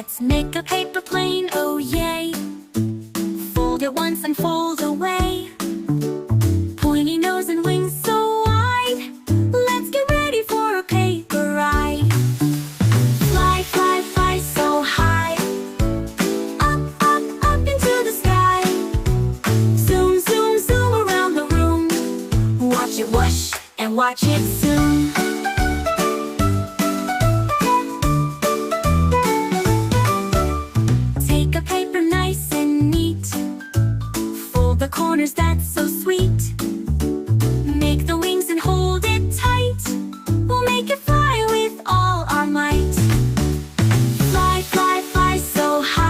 Let's make a paper plane, oh yay! Fold it once and fold away. Pointy nose and wings so wide. Let's get ready for a paper ride. Fly, fly, fly so high. Up, up, up into the sky. Zoom, zoom, zoom around the room. Watch it whoosh and watch it zoom.